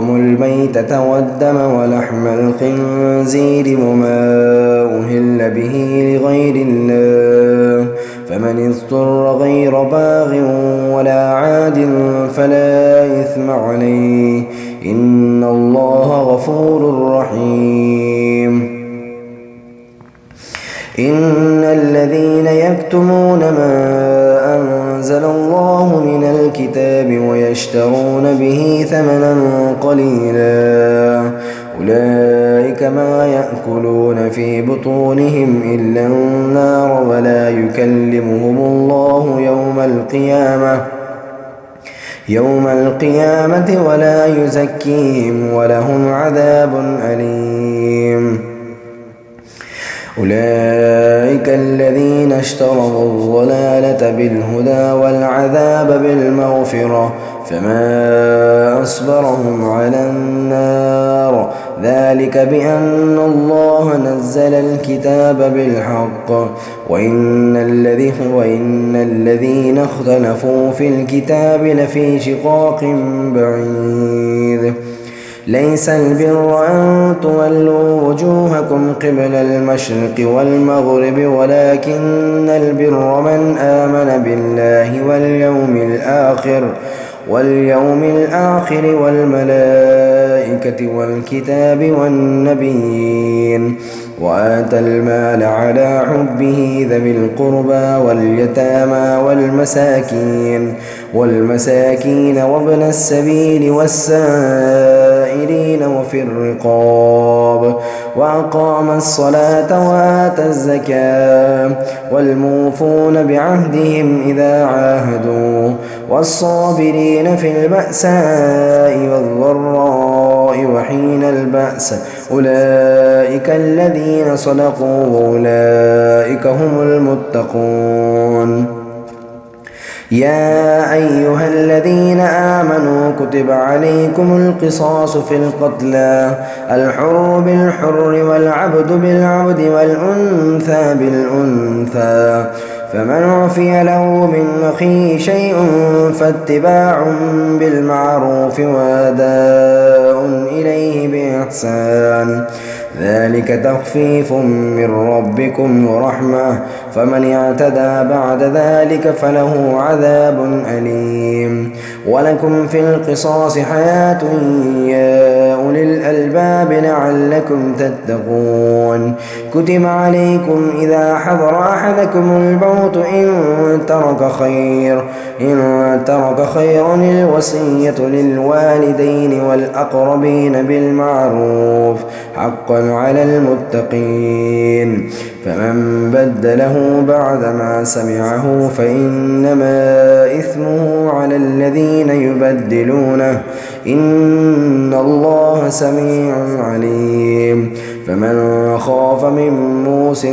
حرمتم الميتة والدم ولحم الخنزير وما أهل به لغير الله فمن اضطر غير باغ ولا عاد فلا إثم عليه إن الله غفور رحيم. إن الذين يكتمون ما أنزل الله من الكتاب ويشترون به ثمنا قليلا أولئك ما يأكلون في بطونهم إلا النار ولا يكلمهم الله يوم القيامة ولا يزكيهم ولهم عذاب أليم. أولئك الذين اشتروا الضلالة بالهدى والعذاب بالمغفرة فما أصبرهم على النار ذلك بأن الله نزل الكتاب بالحق وإن الذين اختلفوا في الكتاب لفي شقاق بعيد. ليس البر أن تولوا وجوهكم قبل المشرق والمغرب ولكن البر من آمن بالله واليوم الآخر والملائكة والكتاب والنبيين وآتى المال على حبه ذوي القربى واليتامى والمساكين وابن السبيل والسائلين وفي الرقاب وأقام الصلاة وآتى الزكاة والموفون بعهدهم إذا عاهدوا والصابرين في البأساء والضراء وحين البأس أولئك الذين صدقوا وأولئك هم المتقون. يا أيها الذين آمنوا كتب عليكم القصاص في القتلى الحر بالحر والعبد بالعبد والأنثى بالأنثى فمن عفي له من أخيه شيء فاتباع بالمعروف وأداء إليه بإحسان ذلك تخفيف من ربكم ورحمة فمن اعتدى بعد ذلك فله عذاب أليم. ولكم في القصاص حياة يا أولي الألباب لعلكم تتقون. كتب عليكم إذا حضر أحدكم الموت إن ترك خيرا الوصية للوالدين والأقربين بالمعروف حقا على المتقين فمن بدله بعدما سمعه فإنما إثمه على الذين يبدلونه إن الله سميع عليم. فمن خاف من موص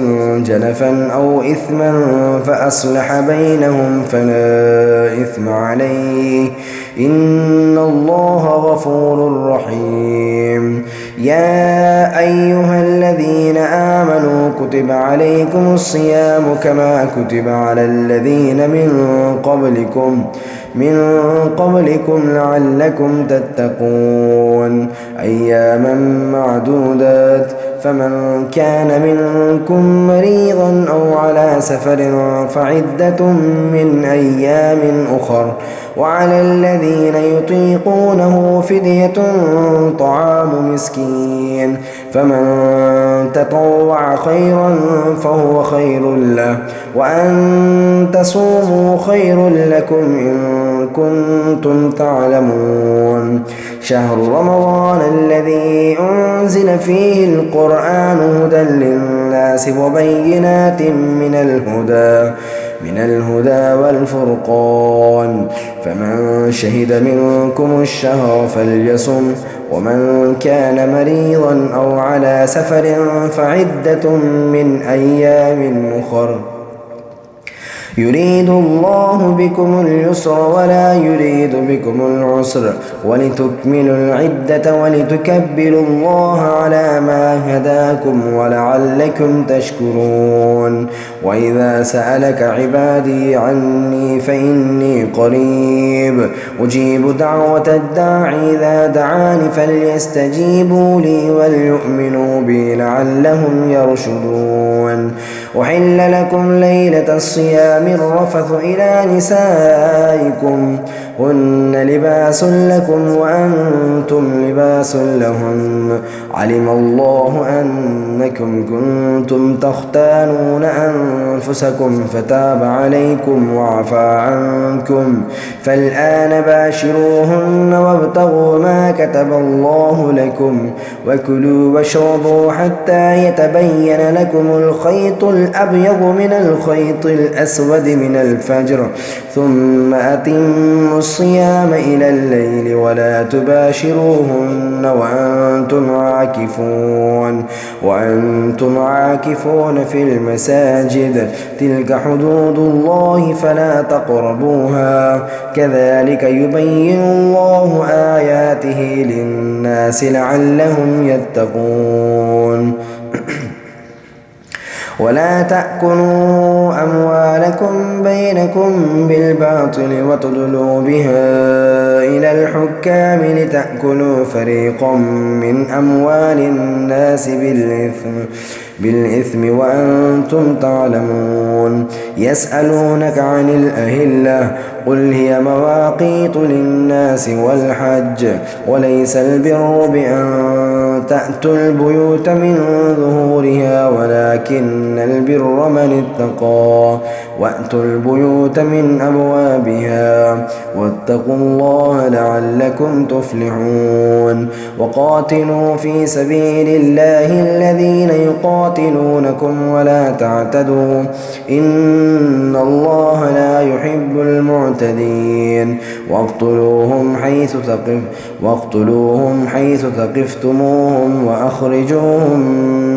جنفا أو إثما فأصلح بينهم فلا إثم عليه إن الله غفور رحيم. يا أيها الذين آمنوا كتب عليكم الصيام كما كتب على الذين من قبلكم لعلكم تتقون أياما معدودات فمن كان منكم مريضا أو على سفر فعدة من أيام أخر وعلى الذين يطيقونه فدية طعام مسكين فمن تطوع خيرا فهو خير له وأن تصوموا خير لكم إن كنتم تعلمون. شهر رمضان الذي أنزل فيه القرآن هدى للناس وبينات من الهدى والفرقان فمن شهد منكم الشهر فليصم ومن كان مريضا أو على سفر فعدة من أيام أخر يريد الله بكم اليسر ولا يريد بكم العسر ولتكملوا العدة ولتكبروا الله على ما هداكم ولعلكم تشكرون وإذا سألك عبادي عني فإني قريب أجيب دعوة الداع إذا دعاني فليستجيبوا لي وليؤمنوا بي لعلهم يرشدون أحل لكم ليلة الصيام الرفث إلى نسائكم هن لباس لكم وأنتم لباس لهن علم الله أنكم كنتم تختانون أنفسكم فتاب عليكم وعفى عنكم فالآن باشروهن وابتغوا ما كتب الله لكم وكلوا واشربوا حتى يتبين لكم الخيط الأبيض من الخيط الأسود من الفجر ثم أتموا الصيام إلى الليل ولا تباشروهن وأنتم عاكفون في المساجد تلك حدود الله فلا تقربوها كذلك يبين الله آياته للناس لعلهم يتقون ولا تأكلوا أموالكم بينكم بالباطل وتدلوا بها إلى الحكام لتأكلوا فريقا من أموال الناس بالإثم وأنتم تعلمون يسألونك عن الأهلة قل هي مواقيت للناس والحج وليس البر بأن تأتوا البيوت من ظهورها ولكن البر من اتقى وأتوا البيوت من أبوابها واتقوا الله لعلكم تفلحون وقاتلوا في سبيل الله الذين يقاتلونكم ولا تعتدوا إن الله لا يحب المعتدين واقتلوهم حيث ثقفتموهم وأخرجوهم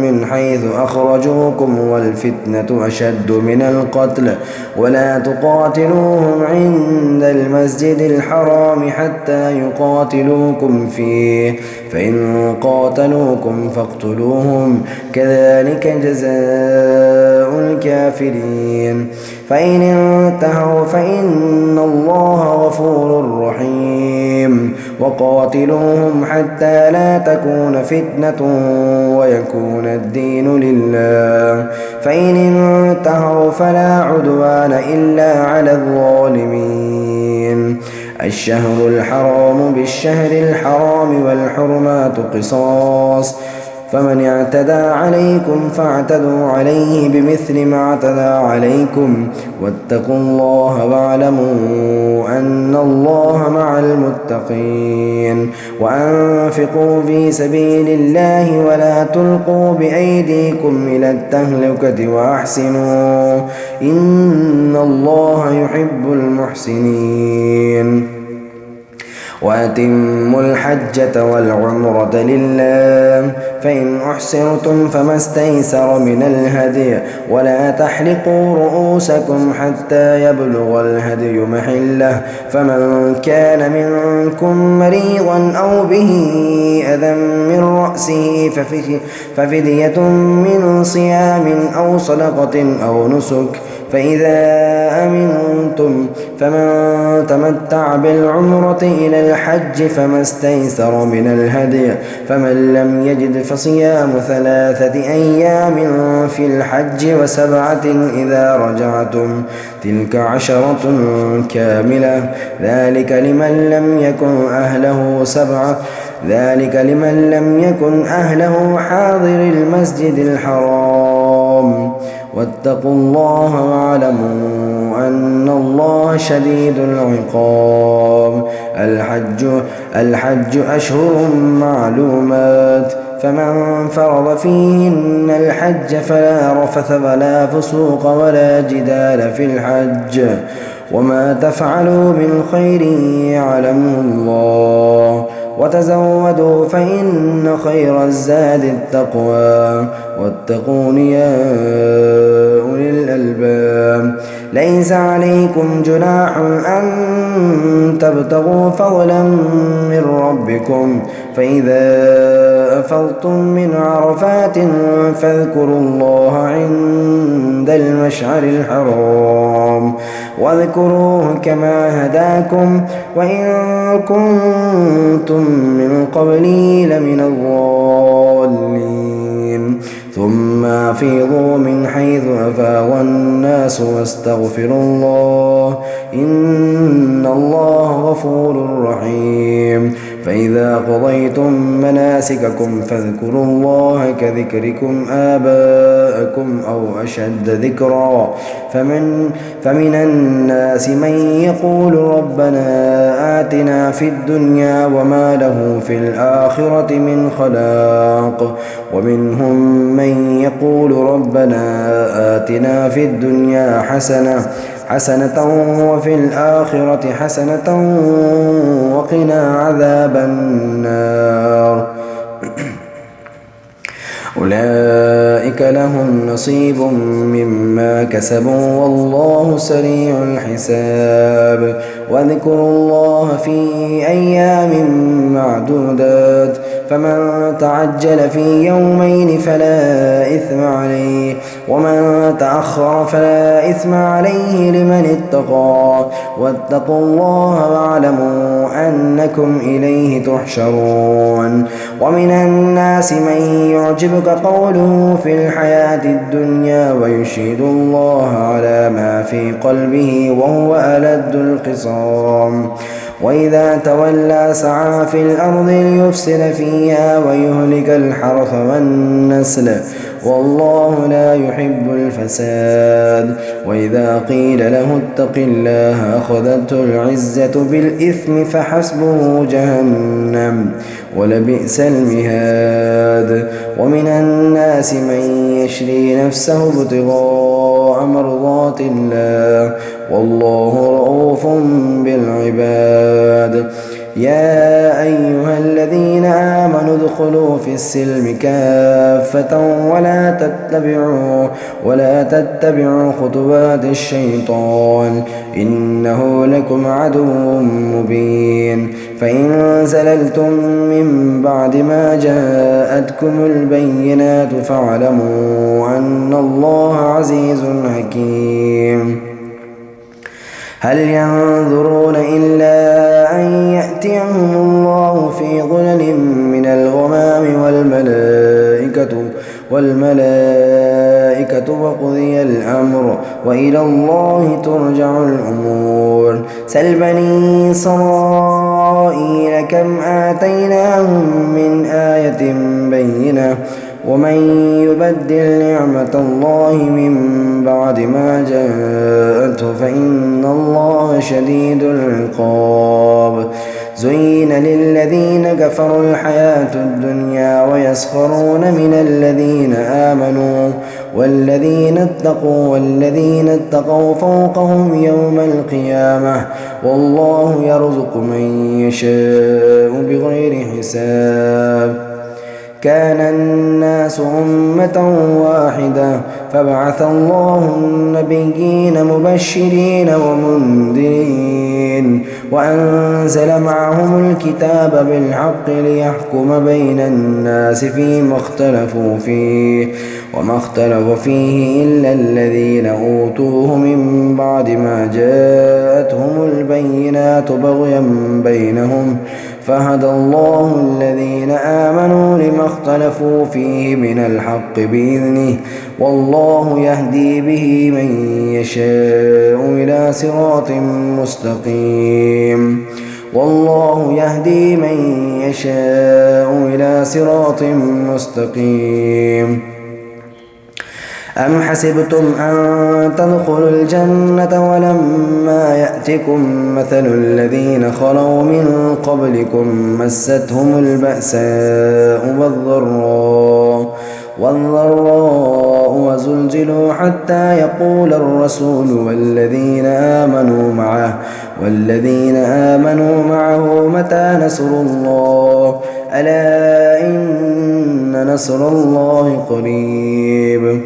من حيث أخرجوكم والفتنة أشد من القتل ولا تقاتلوهم عند المسجد الحرام حتى يقاتلوكم فيه فإن قاتلوكم فاقتلوهم كذلك جزاء الكافرين فإن انتهوا فإن الله غفور رحيم وقاتلوهم حتى لا تكون فتنة ويكون الدين لله فإن انتهوا فلا عدوان إلا على الظالمين الشهر الحرام بالشهر الحرام والحرمات قصاص فمن اعتدى عليكم فاعتدوا عليه بمثل ما اعتدى عليكم واتقوا الله واعلموا أن الله مع المتقين وأنفقوا في سبيل الله ولا تلقوا بأيديكم إلى التهلكة وأحسنوا إن الله يحب المحسنين وأتموا الحجة والعمرة لله فإن أحسرتم فما استيسر من الهدي ولا تحلقوا رؤوسكم حتى يبلغ الهدي محله فمن كان منكم مريضا أو به أذى من رأسه ففدية من صيام أو صدقة أو نسك فإذا أمنتم فمن تمتع بالعمرة إلى الحج فما استيسر من الهدي فمن لم يجد فصيام 3 أيام في الحج و7 إذا رجعتم تلك 10 كاملة ذلك لمن لم يكن أهله حاضر المسجد الحرام واتقوا الله واعلموا أن الله شديد العقاب الحج أشهر معلومات فمن فرض فيهن الحج فلا رفث ولا فسوق ولا جدال في الحج وما تفعلوا من خير يعلمه الله وتزودوا فإن خير الزاد التقوى واتقون يا أولي الألباب. ليس عليكم جناح أن تبتغوا فضلا من ربكم، فإذا أفضتم من عرفات فاذكروا الله عند المشعر الحرام واذكروه كما هداكم وإن كنتم من قبله لمن الضالين. ثم أفيضوا من حيث أفاض الناس واستغفروا الله إن الله غفور رحيم. فإذا قضيتم مناسككم فاذكروا الله كذكركم آباءكم أو أشد ذكرا. فمن الناس من يقول ربنا آتنا في الدنيا وما له في الآخرة من خلاق، ومنهم من يقول ربنا آتنا في الدنيا حسنة وفي الآخرة حسنة وقنا عذاب النار. أولئك لهم نصيب مما كسبوا والله سريع الحساب. واذكروا الله في أيام معدودات، فمن تعجل في يومين فلا إثم عليه، ومن تأخر فلا إثم عليه لمن اتقى. واتقوا الله واعلموا أنكم إليه تحشرون. ومن الناس من يعجبك قوله في الحياة الدنيا ويشهد الله على ما في قلبه وهو ألد الخصام. وإذا تولى سعى في الأرض ليفسد فيها ويهلك الحرث والنسل والله لا يحب الفساد. وإذا قيل له اتق الله أخذته العزة بالإثم فحسبه جهنم ولبئس المهاد. ومن الناس من يشري نفسه ابتغاء مرضات الله والله رؤوف بالعباد. يا أيها الذين آمنوا ادخلوا في السلم كافة ولا تتبعوا خطوات الشيطان إنه لكم عدو مبين. فإن زللتم من بعد ما جاءتكم البينات فاعلموا أن الله عزيز حكيم. هل ينظرون إلا أن يأتيهم الله في ظلل من الغمام والملائكة وقضي الأمر وإلى الله ترجع الأمور. سل بني إسرائيل كم آتيناهم من آية بينة ومن يبدل نعمة الله من بعد ما جاءته فإن الله شديد العقاب. زين للذين كفروا الحياة الدنيا ويسخرون من الذين آمنوا والذين اتقوا فوقهم يوم القيامة والله يرزق من يشاء بغير حساب. كان الناس أمة واحدة فبعث الله النبيين مبشرين ومنذرين وأنزل معهم الكتاب بالحق ليحكم بين الناس فيما اختلفوا فيه وما اختلف فيه إلا الذين أوتوه من بعد ما جاءتهم البينات بغيا بينهم فهدى الله الذين آمنوا لما اختلفوا فيه من الحق بإذنه والله يهدي به من يشاء إلى صراط مستقيم. والله يهدي من يشاء إلى صراط مستقيم. أم حسبتم أن تدخلوا الجنة ولما يأتكم مثل الذين خلوا من قبلكم مستهم البأساء والضراء وزلزلوا حتى يقول الرسول والذين آمنوا معه متى نصر الله ألا إن أن نصر الله قريب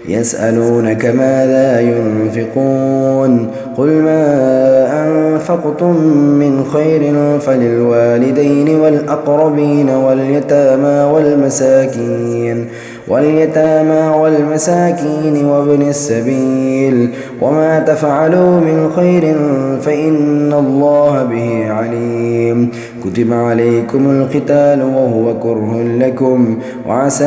يسألونك ماذا ينفقون قل ما أنفقتم من خير فللوالدين والأقربين واليتامى والمساكين وابن السبيل وما تفعلوا من خير فإن الله به عليم كتب عليكم القتال وهو كره لكم وعسى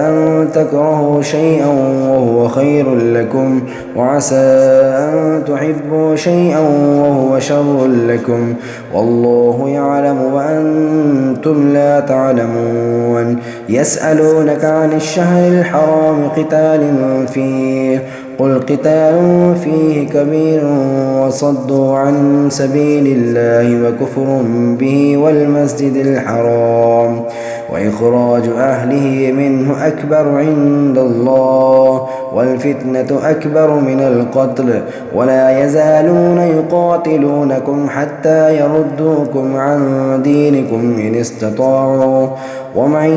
أن تكرهوا شيئا وهو خير لكم وعسى أن تحبوا شيئا وهو شر لكم والله يعلم وأنتم لا تعلمون يسألونك عن الشهر الحرام قتال فيه قل قتال فيه كبير وصد عن سبيل الله وكفر به والمسجد الحرام وإخراج أهله منه أكبر عند الله والفتنة أكبر من القتل ولا يزالون يقاتلونكم حتى يردوكم عن دينكم إن استطاعوا ومن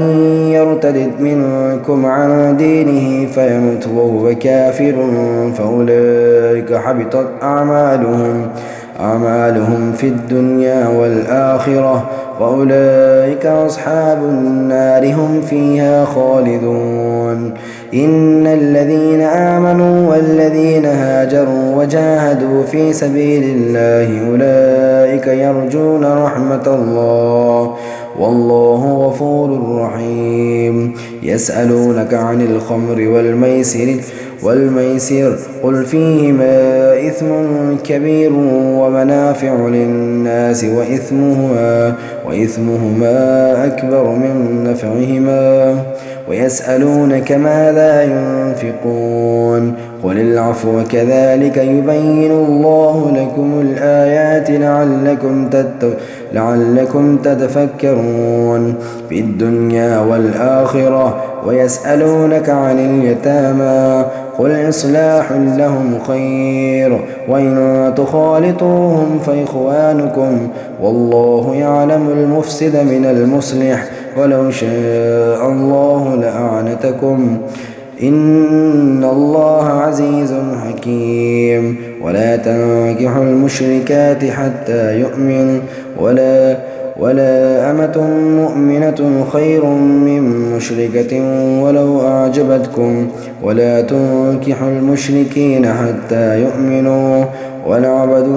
يرتد منكم عن دينه فيمت وهو كافر فأولئك حبطت أعمالهم في الدنيا والآخرة وأولئك أصحاب النار هم فيها خالدون إن الذين آمنوا والذين هاجروا وجاهدوا في سبيل الله أولئك يرجون رحمة الله والله غفور رحيم يسألونك عن الخمر والميسر قل فيهما إثم كبير ومنافع للناس وإثمهما أكبر من نفعهما ويسألونك ماذا ينفقون قل العفو كذلك يبين الله لكم الآيات لعلكم تتفكرون في الدنيا والآخرة ويسألونك عن اليتامى قل إصلاح لهم خير وإن تخالطوهم فإخوانكم والله يعلم المفسد من المصلح ولو شاء الله لأعنتكم إن الله عزيز حكيم ولا تنكحوا المشركات حتى يؤمن ولا أمة مؤمنة خير من مشركة ولو أعجبتكم ولا تنكحوا المشركين حتى يؤمنوا ولعبد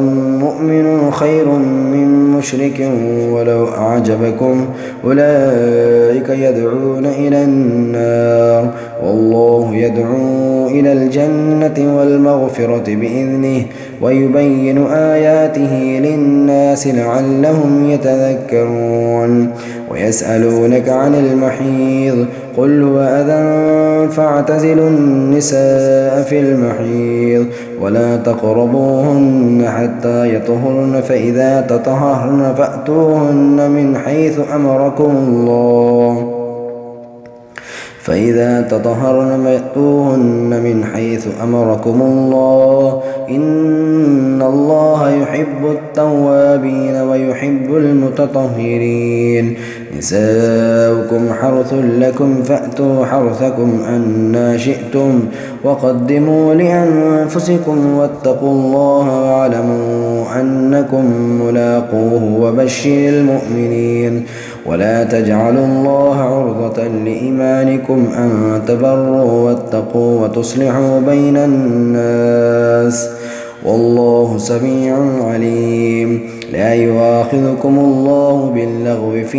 مؤمن خير من مشرك ولو أعجبكم أولئك يدعون إلى النار والله يدعو إلى الجنة والمغفرة بإذنه ويبين آياته للناس لعلهم يتذكرون ويسألونك عن المحيض قل هو أذى فاعتزلوا النساء في المحيض ولا تقربوهن حتى يطهرن فإذا تطهرن فأتوهن من حيث أمركم الله إن الله يحب التوابين ويحب المتطهرين نساؤكم حرث لكم فأتوا حرثكم أنى شئتم وقدموا لأنفسكم واتقوا الله واعلموا أنكم ملاقوه وبشر المؤمنين ولا تجعلوا الله عرضة لإيمانكم أن تبروا واتقوا وتصلحوا بين الناس والله سميع عليم لا يؤاخذكم الله باللغو في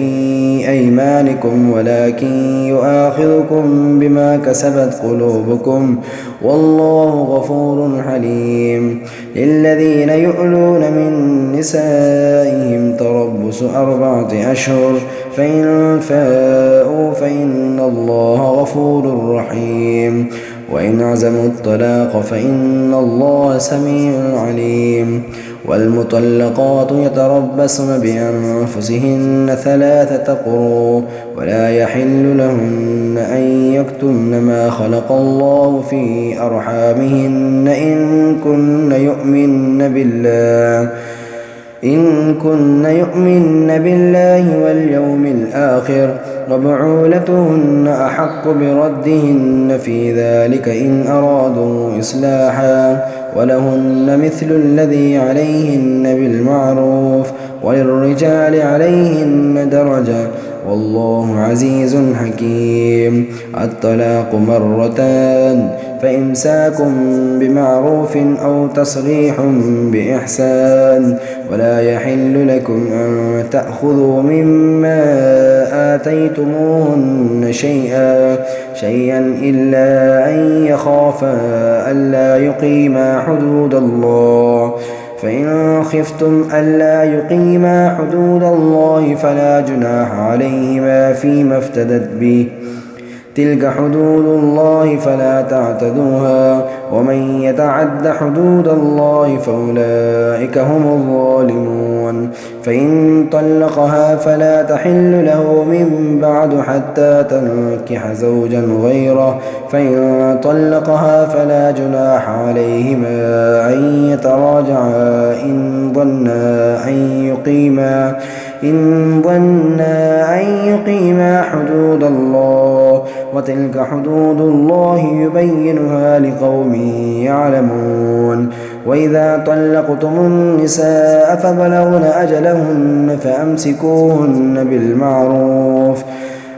أيمانكم ولكن يؤاخذكم بما كسبت قلوبكم والله غفور حليم للذين يؤلون من نسائهم تربص 4 أشهر فإن فاءوا فإن الله غفور رحيم وإن عزموا الطلاق فإن الله سميع عليم والمطلقات يتربصن بأنفسهن 3 قروء ولا يحل لهن أن يكتمن ما خلق الله في أرحامهن إن كن يؤمن بالله إن كن يؤمن بالله واليوم الآخر وبعولتهن أحق بردهن في ذلك إن أرادوا إصلاحا ولهن مثل الذي عليهن بالمعروف وللرجال عليهن درجة والله عزيز حكيم. الطلاق مرتان فإمساك بمعروف أو تصريح بإحسان ولا يحل لكم أن تأخذوا مما آتيتموهن شيئا إلا أن يخافا ألا يقيما حدود الله فإن خفتم ألا يقيما حدود الله فلا جناح عليهما فيما افتدت به تلك حدود الله فلا تعتدوها ومن يتعد حدود الله فأولئك هم الظالمون. فإن طلقها فلا تحل له من بعد حتى تنكح زوجا غيره فإن طلقها فلا جناح عليهما أن يتراجعا إن ظنا أن يقيما حدود الله وتلك حدود الله يبينها لقوم يعلمون. وإذا طلقتم النساء فبلغن أجلهن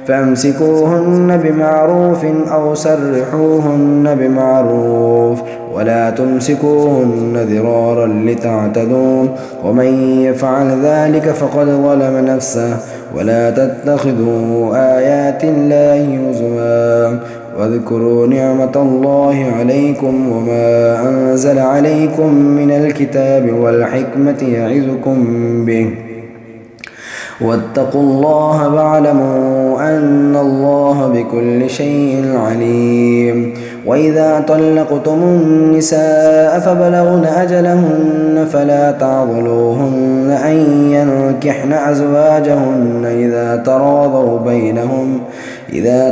فأمسكوهن بمعروف أو سرحوهن بمعروف ولا تمسكوهن ضرارا لتعتدوا ومن يفعل ذلك فقد ظلم نفسه ولا تتخذوا آيات الله هزوا واذكروا نعمة الله عليكم وما أنزل عليكم من الكتاب والحكمة يعظكم به واتقوا الله واعلموا أن الله بكل شيء عليم. وإذا طلقتم النساء فبلغن أجلهن فلا تعضلوهن أن ينكحن أزواجهن إذا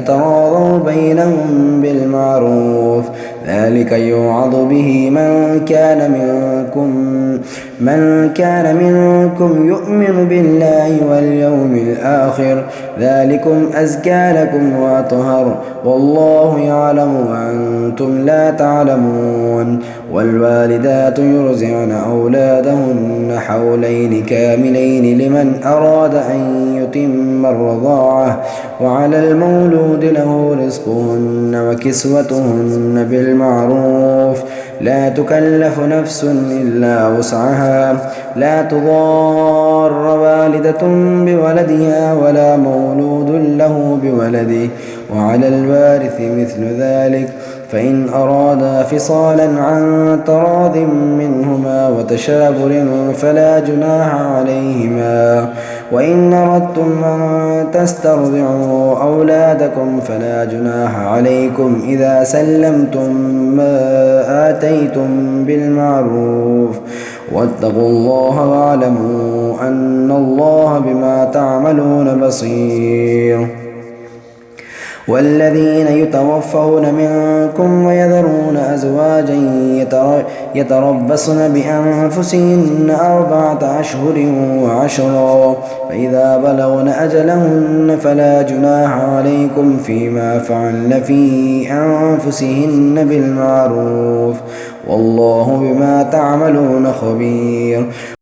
تراضوا بينهم بالمعروف ذلك يوعظ به من كان منكم يؤمن بالله واليوم الآخر ذلكم أزكى لكم وأطهر والله يعلم وأنتم لا تعلمون. والوالدات يرضعن أولادهن حولين كاملين لمن أراد أن يتم الرضاعة وعلى المولود له رزقهن وكسوتهن بالمعروف لا تكلف نفس إلا وسعها لا تضار والدة بولدها ولا مولود له بولده وعلى الوارث مثل ذلك فإن أرادا فصالا عن تراض منهما وتشاور فلا جناح عليهما. وإن أردتم أن تسترضعوا أولادكم فلا جناح عليكم إذا سلمتم ما آتيتم بالمعروف واتقوا الله واعلموا أن الله بما تعملون بصير. والذين يتوفون منكم ويذرون أزواجا يتربصن بأنفسهن 4 أشهر وعشرا فإذا بلغن أجلهن فلا جناح عليكم فيما فعلن في أنفسهن بالمعروف والله بما تعملون خبير.